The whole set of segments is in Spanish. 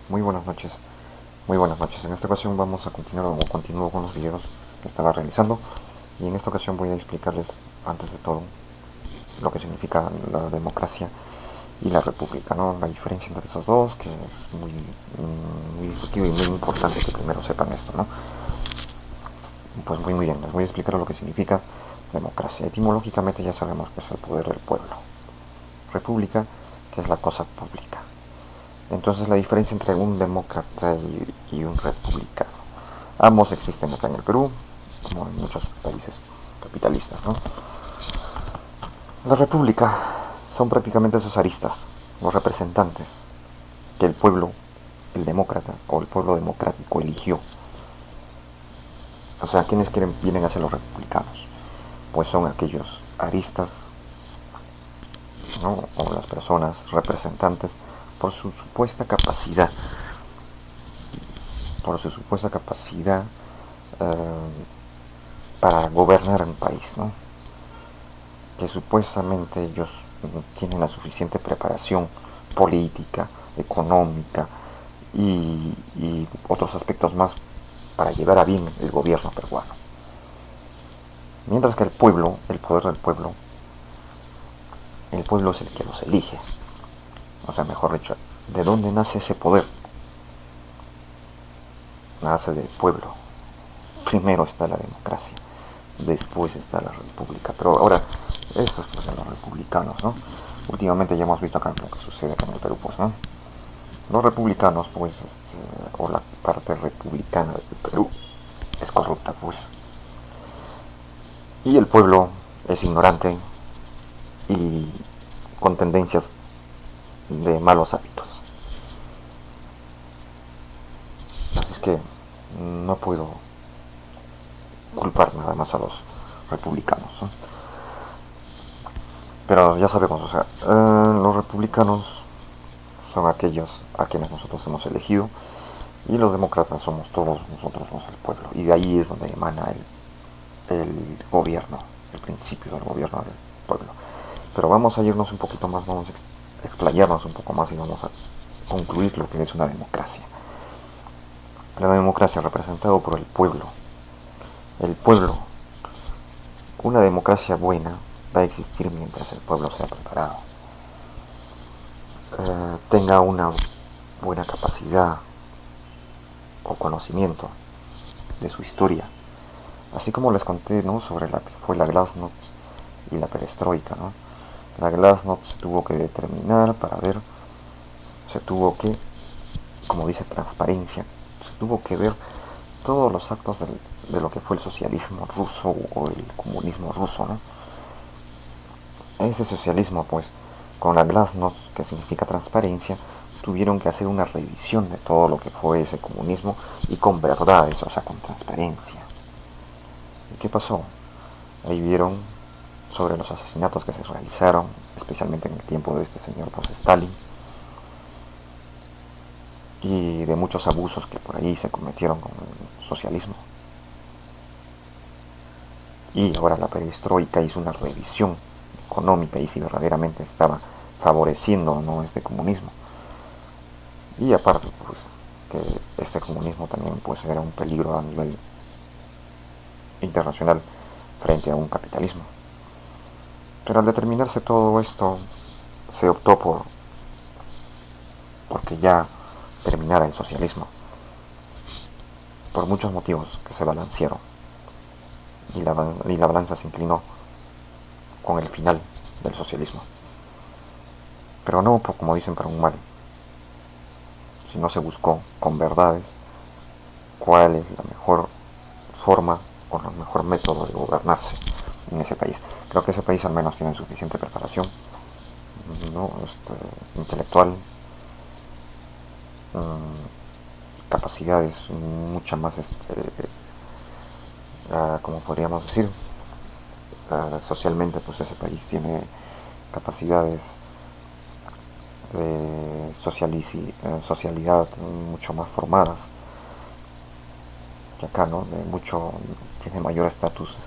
Muy buenas noches, muy buenas noches. En esta ocasión vamos a continuar o continúo con los videos que estaba realizando y en esta ocasión voy a explicarles antes de todo lo que significa la democracia y la república, ¿no? La diferencia entre esos dos, que es muy discutido y muy importante que primero sepan esto, ¿no? Pues muy bien, les voy a explicar lo que significa democracia. Etimológicamente ya sabemos que es el poder del pueblo. República, que es la cosa pública. Entonces la diferencia entre un demócrata y un republicano. Ambos existen acá en el Perú, como en muchos países capitalistas, ¿no? La república son prácticamente esos aristas, los representantes que el pueblo, el demócrata o el pueblo democrático eligió. O sea, ¿quiénes vienen a ser los republicanos? Pues son aquellos aristas, ¿no? O las personas representantes por su supuesta capacidad, por su supuesta capacidad eh, para gobernar un país, ¿no? Que supuestamente ellos tienen la suficiente preparación política, económica y otros aspectos más para llevar a bien el gobierno peruano. Mientras que el pueblo, el poder del pueblo, el pueblo es el que los elige. O sea, mejor dicho, ¿de dónde nace ese poder? Nace del pueblo. Primero está la democracia, después está la república. Pero ahora, estos pues son los republicanos, ¿no? Últimamente ya hemos visto acá lo que sucede acá en el Perú, pues, ¿no? Los republicanos, pues, o la parte republicana del Perú, es corrupta, pues. Y el pueblo es ignorante y con tendencias de malos hábitos. Así es que no puedo culpar nada más a los republicanos, ¿no? Pero ya sabemos, o sea, los republicanos son aquellos a quienes nosotros hemos elegido y los demócratas somos todos nosotros, somos el pueblo. Y de ahí es donde emana el gobierno, el principio del gobierno del pueblo. Pero vamos a irnos un poquito más, vamos a explayarnos un poco más y vamos a concluir lo que es una democracia. La democracia representada por el pueblo. El pueblo, una democracia buena va a existir mientras el pueblo sea preparado, tenga una buena capacidad o conocimiento de su historia. Así como les conté, ¿no?, sobre la que fue la Glasnost y la perestroika, ¿no? La Glasnost se tuvo que determinar para ver, se tuvo que, como dice transparencia, se tuvo que ver todos los actos de lo que fue el socialismo ruso o el comunismo ruso, ¿no? Ese socialismo, pues, con la Glasnost, que significa transparencia, tuvieron que hacer una revisión de todo lo que fue ese comunismo y con verdades, o sea, con transparencia. ¿Y qué pasó? Ahí vieron sobre los asesinatos que se realizaron, especialmente en el tiempo de este señor pues Stalin, y de muchos abusos que por ahí se cometieron con el socialismo. Y ahora la perestroika hizo una revisión económica y si verdaderamente estaba favoreciendo o no este comunismo. Y aparte, pues, que este comunismo también pues era un peligro a nivel internacional frente a un capitalismo. Pero al determinarse todo esto, se optó porque ya terminara el socialismo, por muchos motivos que se balancearon, y la balanza se inclinó con el final del socialismo. Pero no, como dicen, para un mal, sino se buscó con verdades cuál es la mejor forma o el mejor método de gobernarse en ese país. Creo que ese país al menos tiene suficiente preparación, ¿no?, intelectual, capacidades mucho más, como podríamos decir, socialmente, pues ese país tiene capacidades de socialidad mucho más formadas que acá, ¿no? Tiene mayor estatus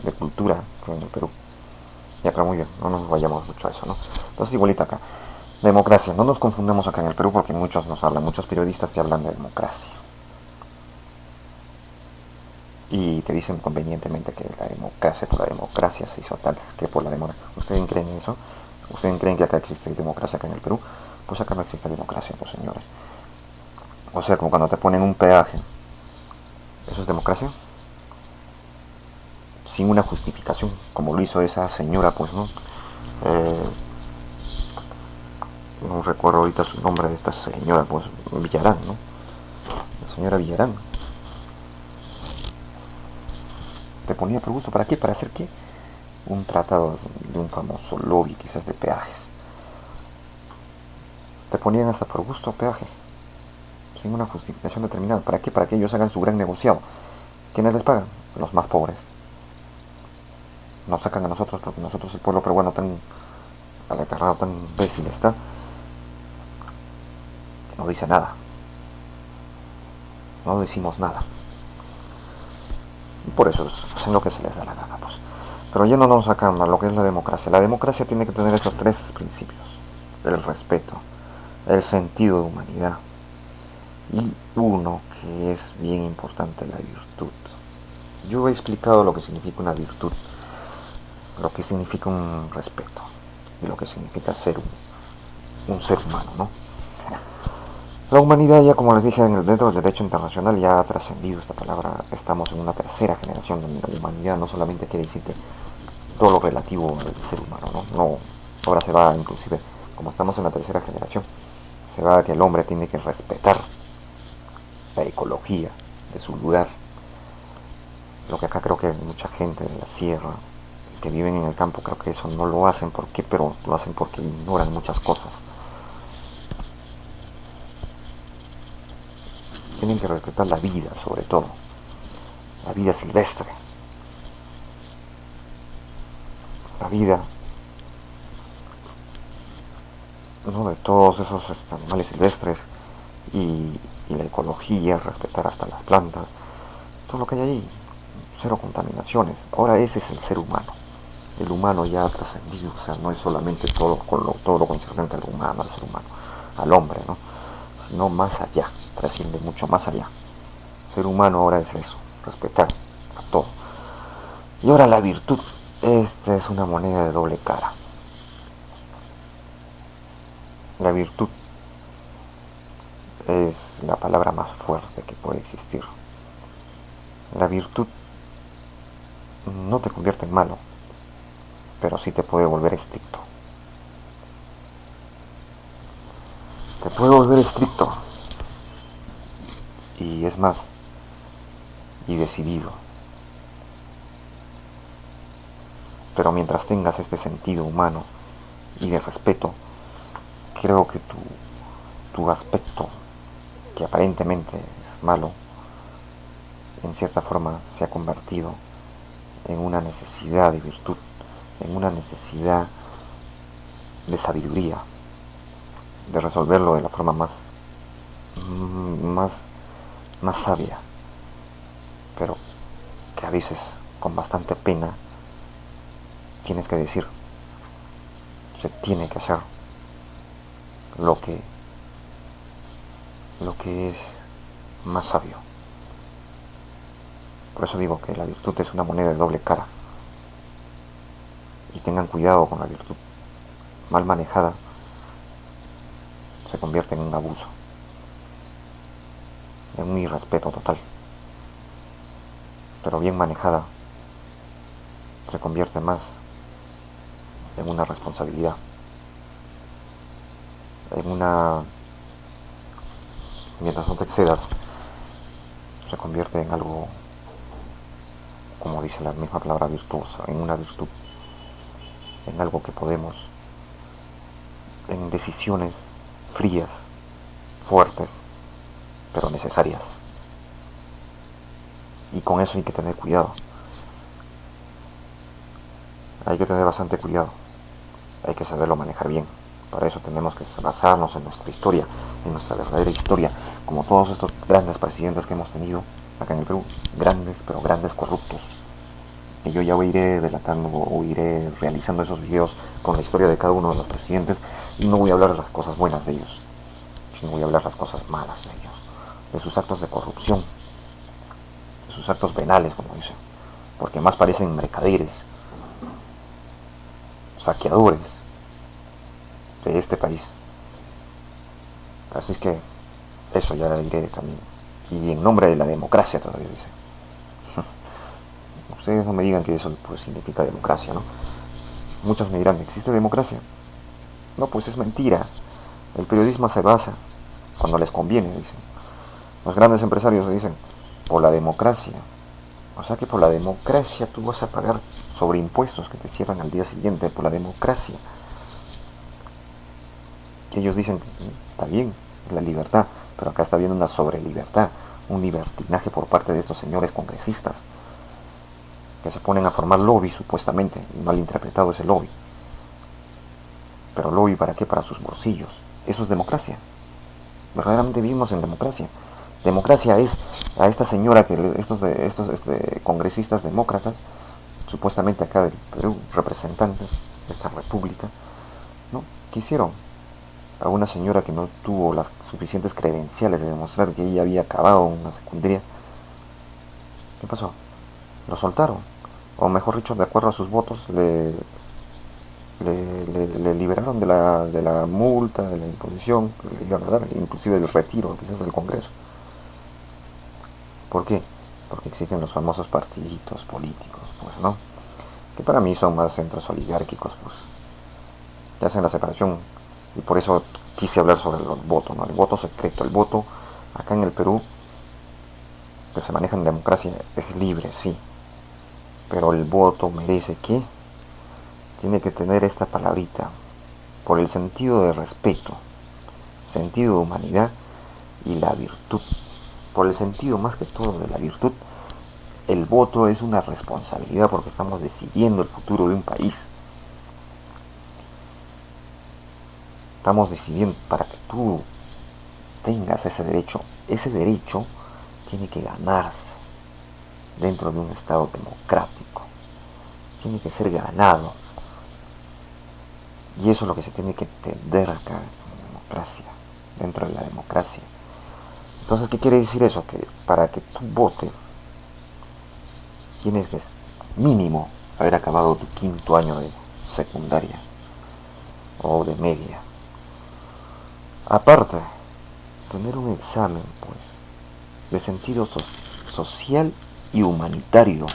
de cultura que en el Perú. Y acá muy bien, no nos vayamos mucho a eso, ¿no? Entonces igualita acá. Democracia, no nos confundamos acá en el Perú porque muchos nos hablan, muchos periodistas te hablan de democracia. Y te dicen convenientemente que la democracia, por la democracia se hizo tal, que por la democracia. ¿Ustedes creen eso? ¿Ustedes creen que acá existe democracia acá en el Perú? Pues acá no existe democracia, pues señores. O sea, como cuando te ponen un peaje. ¿Eso es democracia? Sin una justificación, como lo hizo esa señora, pues, ¿no? Eh, no recuerdo ahorita su nombre de esta señora, pues, Villarán, ¿no? La señora Villarán. Te ponía por gusto, ¿para qué? ¿Para hacer qué? Un tratado de un famoso lobby, quizás de peajes. Te ponían hasta por gusto peajes, sin una justificación determinada. ¿Para qué? Para que ellos hagan su gran negociado. ¿Quiénes les pagan? Los más pobres. Nos sacan a nosotros porque nosotros, el pueblo peruano, tan aletarrado, tan imbécil está, que no dice nada. No decimos nada. Y por eso hacen lo que se les da la gana, pues. Pero yéndonos acá a lo que es la democracia. La democracia tiene que tener estos tres principios. El respeto, el sentido de humanidad y uno que es bien importante, la virtud. Yo he explicado lo que significa una virtud, lo que significa un respeto y lo que significa ser un ser humano, ¿no? La humanidad ya, como les dije, dentro del derecho internacional ya ha trascendido esta palabra. Estamos en una tercera generación donde la humanidad no solamente quiere decir que todo lo relativo al ser humano, ¿no? No, ahora se va inclusive, como estamos en la tercera generación, se va a que el hombre tiene que respetar la ecología de su lugar. Lo que acá creo que mucha gente de la sierra que viven en el campo, creo que eso no lo hacen. ¿Por qué? Pero lo hacen porque ignoran muchas cosas. Tienen que respetar la vida, sobre todo, la vida silvestre, la vida, ¿no?, de todos esos animales silvestres y la ecología, respetar hasta las plantas, todo lo que hay ahí, cero contaminaciones. Ahora ese es el ser humano. El humano ya ha trascendido, o sea, no es solamente todo lo concerniente al humano, al ser humano, al hombre, ¿no? Sino más allá, trasciende mucho más allá. Ser humano ahora es eso, respetar a todo. Y ahora la virtud, esta es una moneda de doble cara. La virtud es la palabra más fuerte que puede existir. La virtud no te convierte en malo, pero sí te puede volver estricto. Te puede volver estricto. Y es más, y decidido. Pero mientras tengas este sentido humano y de respeto, creo que tu aspecto, que aparentemente es malo, en cierta forma se ha convertido en una necesidad de virtud, en una necesidad de sabiduría, de resolverlo de la forma más, más sabia, pero que a veces con bastante pena tienes que decir, se tiene que hacer lo que es más sabio. Por eso digo que la virtud es una moneda de doble cara. Y tengan cuidado con la virtud. Mal manejada se convierte en un abuso, en un irrespeto total. Pero bien manejada se convierte más en una responsabilidad, en una, mientras no te excedas, se convierte en algo, como dice la misma palabra, virtuosa, en una virtud, en algo que podemos, en decisiones frías, fuertes, pero necesarias. Y con eso hay que tener cuidado. Hay que tener bastante cuidado. Hay que saberlo manejar bien. Para eso tenemos que basarnos en nuestra historia, en nuestra verdadera historia, como todos estos grandes presidentes que hemos tenido acá en el Perú, grandes, pero grandes corruptos. Y yo ya iré delatando o iré realizando esos videos con la historia de cada uno de los presidentes Y no voy a hablar de las cosas buenas de ellos, sino voy a hablar de las cosas malas de ellos, de sus actos de corrupción, de sus actos penales, como dicen, porque más parecen mercaderes, saqueadores de este país. Así es que eso ya lo diré también. Y en nombre de la democracia todavía dice. Ustedes no me digan que eso pues significa democracia, ¿no? Muchos me dirán, ¿existe democracia? No, pues es mentira. El periodismo se basa cuando les conviene, dicen. Los grandes empresarios dicen, por la democracia. O sea que por la democracia tú vas a pagar sobre impuestos que te cierran al día siguiente, por la democracia. Que ellos dicen, está bien, es la libertad, pero acá está habiendo una sobrelibertad, un libertinaje por parte de estos señores congresistas, que se ponen a formar lobby supuestamente, y mal interpretado ese lobby. Pero lobby ¿para qué? Para sus bolsillos. Eso es democracia. Verdaderamente vivimos en democracia. Democracia es a esta señora que estos congresistas demócratas, supuestamente acá del Perú, representantes de esta república, ¿no? ¿Qué hicieron? A una señora que no tuvo las suficientes credenciales de demostrar que ella había acabado una secundaria, ¿qué pasó? Lo soltaron. O mejor dicho, de acuerdo a sus votos, le liberaron de la multa, de la imposición que le iban a dar, inclusive del retiro quizás del Congreso. ¿Por qué? Porque existen los famosos partiditos políticos, pues, ¿no? Que para mí son más centros oligárquicos, pues, que hacen la separación. Y por eso quise hablar sobre el voto, ¿no? El voto secreto. El voto acá en el Perú, que se maneja en democracia, es libre, sí. Pero el voto merece que tiene que tener esta palabrita, por el sentido de respeto, sentido de humanidad y la virtud. Por el sentido más que todo de la virtud, el voto es una responsabilidad porque estamos decidiendo el futuro de un país. Estamos decidiendo para que tú tengas ese derecho. Ese derecho tiene que ganarse dentro de un Estado democrático. Tiene que ser ganado. Y eso es lo que se tiene que entender acá en la democracia, dentro de la democracia. Entonces, ¿qué quiere decir eso? Que para que tú votes, tienes que mínimo haber acabado tu quinto año de secundaria o de media. Aparte, tener un examen, pues, de sentido social y humanitario.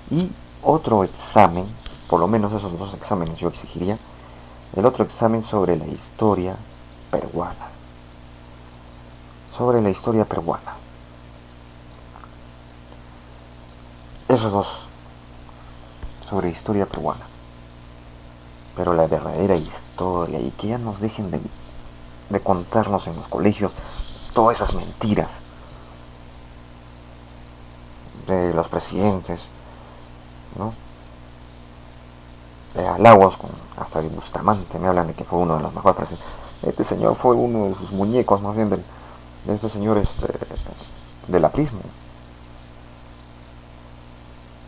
Y otro examen, por lo menos esos dos exámenes yo exigiría, el otro examen sobre la historia peruana. Sobre la historia peruana. Esos dos, sobre historia peruana. Pero la verdadera historia, y que ya nos dejen de contarnos en los colegios todas esas mentiras de los presidentes, ¿no? De halagos, hasta de Bustamante me hablan de que fue uno de los mejores presidentes. Este señor fue uno de sus muñecos, más bien, de este señor del aprismo.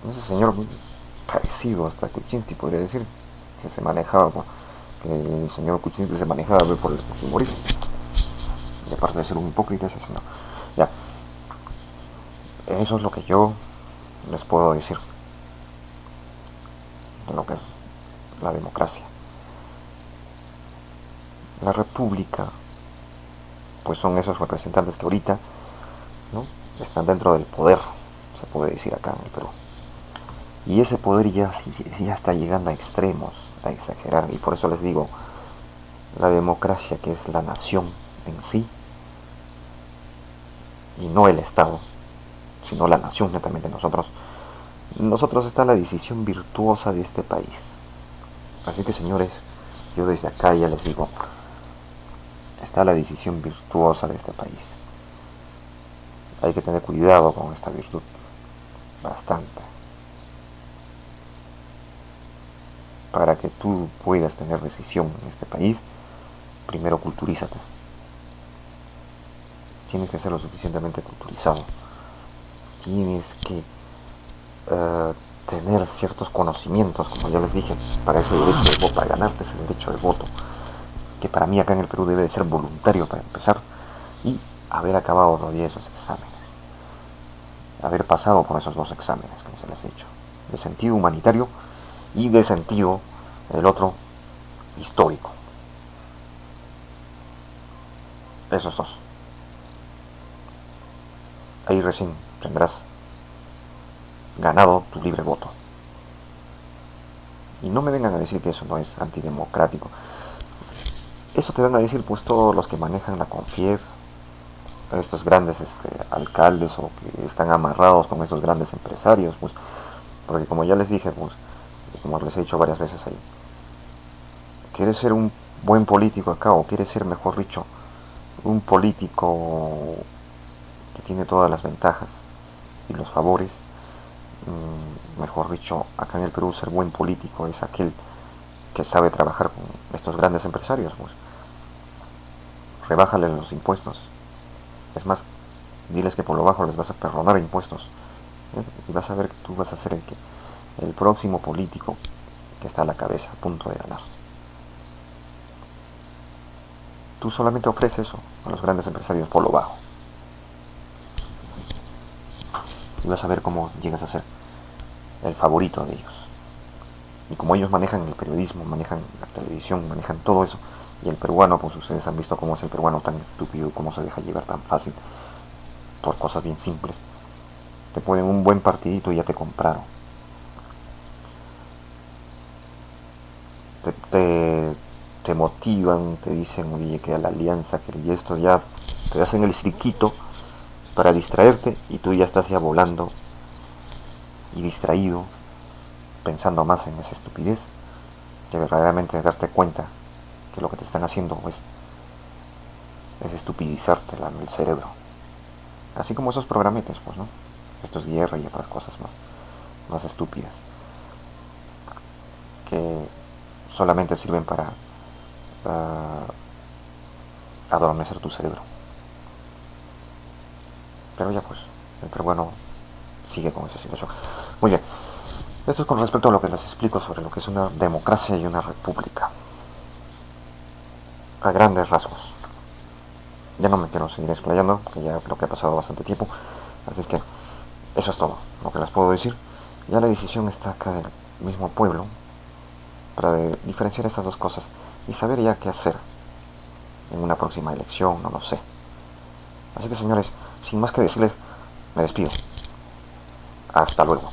Ese señor parecido hasta Kuczynski, podría decir, que se manejaba, que el señor Kuczynski se manejaba por el humorismo. Y aparte de ser un hipócrita, ese señor. Ya, eso es lo que yo les puedo decir de lo que es la democracia. La república, pues son esos representantes que ahorita, ¿no?, están dentro del poder, se puede decir acá en el Perú. Y ese poder ya está llegando a extremos, a exagerar. Y por eso les digo, la democracia, que es la nación en sí, y no el Estado, sino la nación netamente nosotros está la decisión virtuosa de este país. Así que, señores, yo desde acá ya les digo, está la decisión virtuosa de este país. Hay que tener cuidado con esta virtud, bastante. Para que tú puedas tener decisión en este país, primero culturízate. Tienes que ser lo suficientemente culturizado. Tienes que tener ciertos conocimientos, como ya les dije, para ese derecho de voto, para ganarte ese derecho de voto, que para mí acá en el Perú debe de ser voluntario para empezar, y haber acabado todavía esos exámenes, haber pasado por esos dos exámenes que se les he hecho, de sentido humanitario y de sentido, el otro, histórico. Esos dos. Ahí recién tendrás ganado tu libre voto. Y no me vengan a decir que eso no es antidemocrático. Eso te van a decir pues todos los que manejan la CONFIEP, estos grandes alcaldes o que están amarrados con estos grandes empresarios, pues, porque como ya les dije, pues, como les he dicho varias veces ahí, ¿quieres ser un buen político acá o quieres ser, mejor dicho, un político que tiene todas las ventajas y los favores? Mejor dicho, acá en el Perú ser buen político es aquel que sabe trabajar con estos grandes empresarios, pues. Rebájale los impuestos. Es más, diles que por lo bajo les vas a perdonar impuestos. Y vas a ver que tú vas a ser el próximo político que está a la cabeza, a punto de ganar. Tú solamente ofreces eso a los grandes empresarios por lo bajo. Y vas a ver cómo llegas a ser el favorito de ellos. Y como ellos manejan el periodismo, manejan la televisión, manejan todo eso, y el peruano, pues ustedes han visto cómo es el peruano tan estúpido, cómo se deja llevar tan fácil por cosas bien simples. Te ponen un buen partidito y ya te compraron. Te motivan, te dicen, oye, que a la alianza, que y esto, ya te hacen el cirquito para distraerte y tú ya estás ya volando y distraído, pensando más en esa estupidez que verdaderamente darte cuenta que lo que te están haciendo pues, es estupidizarte el cerebro. Así como esos programetes, pues, ¿no? Esto es guerra y otras cosas más estúpidas que solamente sirven para adormecer tu cerebro. Pero ya pues, el peruano sigue con esa situación. Muy bien, esto es con respecto a lo que les explico sobre lo que es una democracia y una república. A grandes rasgos. Ya no me quiero seguir explayando, porque ya creo que ha pasado bastante tiempo. Así es que eso es todo lo que les puedo decir. Ya la decisión está acá del mismo pueblo para diferenciar estas dos cosas y saber ya qué hacer en una próxima elección, no lo sé. Así que señores, sin más que decirles, me despido. Hasta luego.